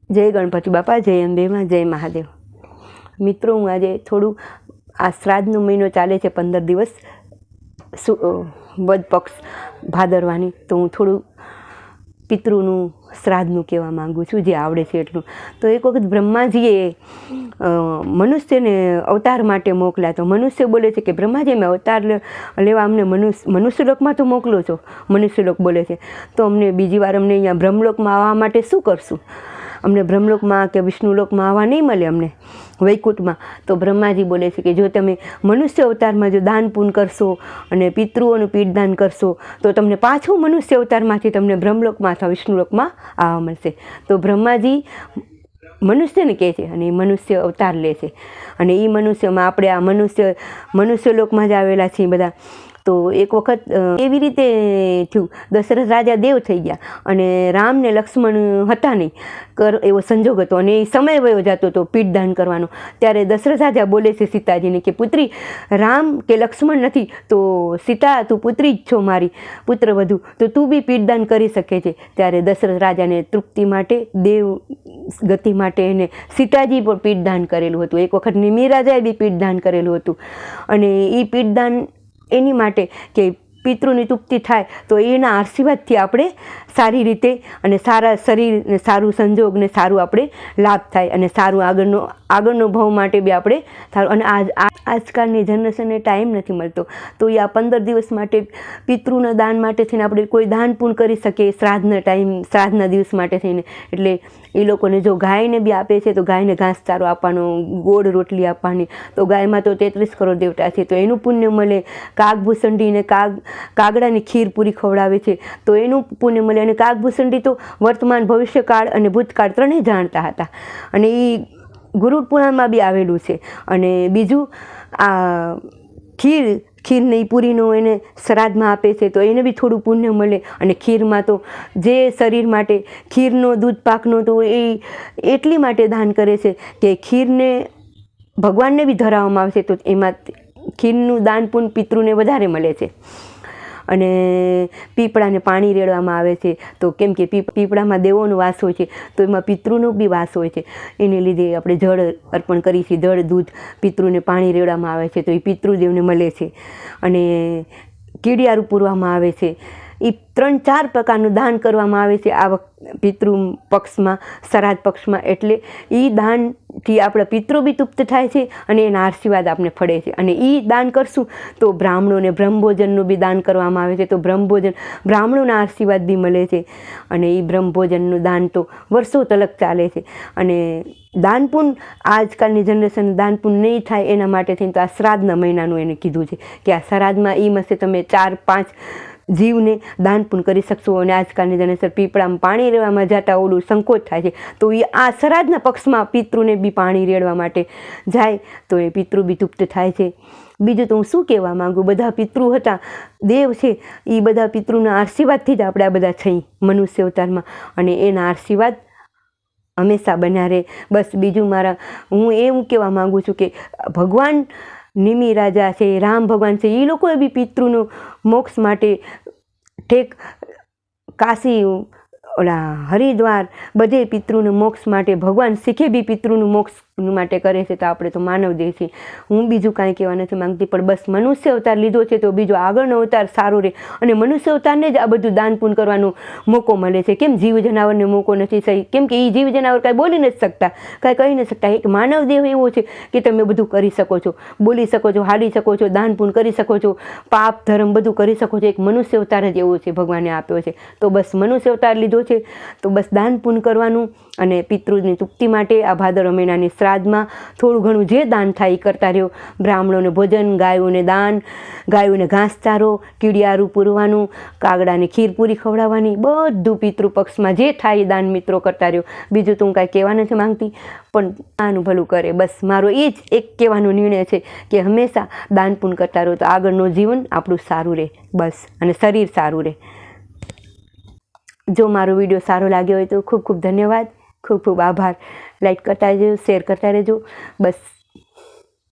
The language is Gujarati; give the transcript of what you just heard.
જય ગણપતિ બાપા, જય અંબેમાં, જય મહાદેવ. મિત્રો, હું આજે થોડું આ શ્રાદ્ધનો મહિનો ચાલે છે 15 દિવસ વદ પક્ષ ભાદરવાની, તો હું થોડું પિતૃનું શ્રાદ્ધનું કહેવા માગું છું, જે આવડે છે એટલું. તો એક વખત બ્રહ્માજીએ મનુષ્યને અવતાર માટે મોકલ્યા. તો મનુષ્ય બોલે છે કે બ્રહ્માજી, મેં અવતાર લેવા અમને મનુષ્યલોકમાં તો મોકલો છો. મનુષ્યલોક બોલે છે તો અમને બીજી વાર અમને અહીંયા બ્રહ્મલોકમાં આવવા માટે શું કરશું? અમને બ્રહ્મલોકમાં કે વિષ્ણુલોકમાં આવવા નહીં મળે અમને, વૈકુંઠમાં. તો બ્રહ્માજી બોલે છે કે જો તમે મનુષ્ય અવતારમાં જો દાન પૂન કરશો અને પિતૃઓનું પીઠદાન કરશો તો તમને પાછું મનુષ્ય અવતારમાંથી તમને બ્રહ્મલોકમાં અથવા વિષ્ણુલોકમાં આવવા મળશે. તો બ્રહ્માજી મનુષ્યને કહે છે અને એ મનુષ્ય અવતાર લે છે. અને એ મનુષ્યમાં આપણે આ મનુષ્યલોકમાં જ આવેલા છીએ બધા. તો એક વખત એવી રીતે થયું, દશરથ રાજા દેવ થઈ ગયા અને રામ ને લક્ષ્મણ હતા નહીં, એવો સંજોગ હતો અને એ સમય વયો જતો હતો પીઠદાન કરવાનો. ત્યારે દશરથ રાજા બોલે છે સીતાજીને કે પુત્રી, રામ કે લક્ષ્મણ નથી તો સીતા, તું પુત્રી જ છો, મારી પુત્રવધુ, તો તું બી પીઠદાન કરી શકે છે. ત્યારે દશરથ રાજાને તૃપ્તિ માટે, દેવ ગતિ માટે એને સીતાજી પણ પીઠદાન કરેલું હતું. એક વખત નિમિ રાજાએ બી પીઠદાન કરેલું હતું. અને એ પીઠદાન એની માટે કે પિતૃની તૃપ્તિ થાય, તો એના આશીર્વાદથી આપણે સારી રીતે અને સારા શરીર ને સારું સંજોગ ને સારું આપણે લાભ થાય અને સારું આગળનો ભાવ માટે બી આપણે સારું. અને આજકાલની જનરેશનને ટાઈમ નથી મળતો, તો એ આ 15 દિવસ માટે પિતૃના દાન માટે થઈને આપણે કોઈ દાન પૂન કરી શકીએ શ્રાદ્ધના દિવસ માટે થઈને. એટલે એ લોકોને જો ગાયને બી આપે છે તો ગાયને ઘાસચારો આપવાનો, ગોળ રોટલી આપવાની. તો ગાયમાં તો 33 કરોડ દેવતા છે, તો એનું પુણ્ય મળે. કાગભૂસંડીને કાગડાની ખીર પૂરી ખવડાવે છે તો એનું પુણ્ય મળે. અને કાગભૂસંડી તો વર્તમાન, ભવિષ્યકાળ અને ભૂતકાળ ત્રણેય જાણતા હતા. અને એ ગુરુ પુરાણમાં બી આવેલું છે. અને બીજું આ ખીરને એ પૂરીનો એને શ્રાદ્ધમાં આપે છે તો એને બી થોડું પુણ્ય મળે. અને ખીરમાં તો જે શરીર માટે ખીરનો દૂધ પાકનો તો એ એટલી માટે દાન કરે છે કે ખીરને ભગવાનને બી ધરાવવામાં આવે છે, તો એમાં ખીરનું દાન પૂન પિતૃને વધારે મળે છે. અને પીપળાને પાણી રેડવામાં આવે છે, તો કેમ કે પીપળામાં દેવોનો વાસ હોય છે, તો એમાં પિતૃનો બી વાસ હોય છે. એને લીધે આપણે જળ અર્પણ કરીએ છીએ, જળ દૂધ પિતૃને પાણી રેડવામાં આવે છે, તો એ પિતૃદેવને મળે છે. અને કીડિયારું પૂરવામાં આવે છે. એ 3-4 પ્રકારનું દાન કરવામાં આવે છે આ પિતૃ પક્ષમાં, શ્રાદ્ધ પક્ષમાં. એટલે એ દાનથી આપણા પિતૃ બી તૃપ્ત થાય છે અને એના આશીર્વાદ આપણે ફળે છે. અને એ દાન કરશું તો બ્રાહ્મણોને બ્રહ્મભોજનનું બી દાન કરવામાં આવે છે, તો બ્રાહ્મણોના આશીર્વાદ બી મળે છે. અને એ બ્રહ્મભોજનનું દાન તો વર્ષો તલક ચાલે છે. અને દાનપૂન આજકાલની જનરેશન દાનપૂન નહીં થાય એના માટે થઈને તો આ શ્રાદ્ધના મહિનાનું એને કીધું છે કે આ શ્રાદ્ધમાં એ મસે તમે 4-5 જીવને દાન પૂન કરી શકશો. અને આજકાલની જનરેશન પીપળામાં પાણી રેડવામાં જતા ઓલું સંકોચ થાય છે, તો એ આ શ્રાદ્ધના પક્ષમાં પિતૃને બી પાણી રેડવા માટે જાય તો એ પિતૃ બી તૃપ્ત થાય છે. બીજું તો હું શું કહેવા માગું, બધા પિતૃ હતા, દેવ છે, એ બધા પિતૃના આશીર્વાદથી જ આપણે આ બધા થઈ મનુષ્ય અવતારમાં. અને એના આશીર્વાદ હંમેશા બન્યા રહે. બસ બીજું હું એવું કહેવા માગું છું કે ભગવાન નિમિ રાજા છે, રામ ભગવાન છે, એ લોકોએ બી પિતૃનું મોક્ષ માટે ઠેક કાશી, ઓલા હરિદ્વાર, બધે પિતૃનું મોક્ષ માટે ભગવાન શીખે બી પિતૃનું મોક્ષ માટે કરે છે. તો આપણે તો માનવ દેહ છે. હું બીજું કાંઈ કહેવા નથી માંગતી, પણ બસ મનુષ્ય અવતાર લીધો છે તો બીજો આગળનો અવતાર સારો રહે. અને મનુષ્ય અવતારને જ આ બધું દાન પૂન કરવાનો મોકો મળે છે. કેમ જીવ જનાવરને મોકો નથી સહી? કેમ કે એ જીવ જનાવર કાંઈ બોલી નથી શકતા, કાંઈ કહી નથી શકતા. એક માનવ દેહ એવો છે કે તમે બધું કરી શકો છો, બોલી શકો છો, હાલી શકો છો, દાન પૂન કરી શકો છો, પાપ ધર્મ બધું કરી શકો છો. એક મનુષ્ય અવતાર જ એવો છે, ભગવાને આપ્યો છે. તો બસ મનુષ્ય અવતાર લીધો છે તો બસ દાન પૂન કરવાનું. અને પિતૃની તૃપ્તિ માટે આ ભાદરવા મહિનાની શ્રાદ્ધમાં થોડું ઘણું જે દાન થાય એ કરતા રહ્યો. બ્રાહ્મણોને ભોજન, ગાયોને દાન, ગાયોને ઘાસચારો, કીડિયારું પૂરવાનું, કાગડાને ખીર પૂરી ખવડાવવાની, બધું પિતૃ પક્ષમાં જે થાય એ દાન મિત્રો કરતા રહ્યો. બીજું તો હું કાંઈ કહેવા નથી માંગતી, પણ આનું ભલું કરે. બસ મારો એ જ એક કહેવાનો નિર્ણય છે કે હંમેશા દાન પૂન કરતા રહો તો આગળનું જીવન આપણું સારું રહે. બસ, અને શરીર સારું રહે. જો મારો વિડીયો સારો લાગ્યો હોય તો ખૂબ ખૂબ ધન્યવાદ, ખૂબ ખૂબ આભાર. લાઈક કરતા રહેજો, શેર કરતા રહેજો. બસ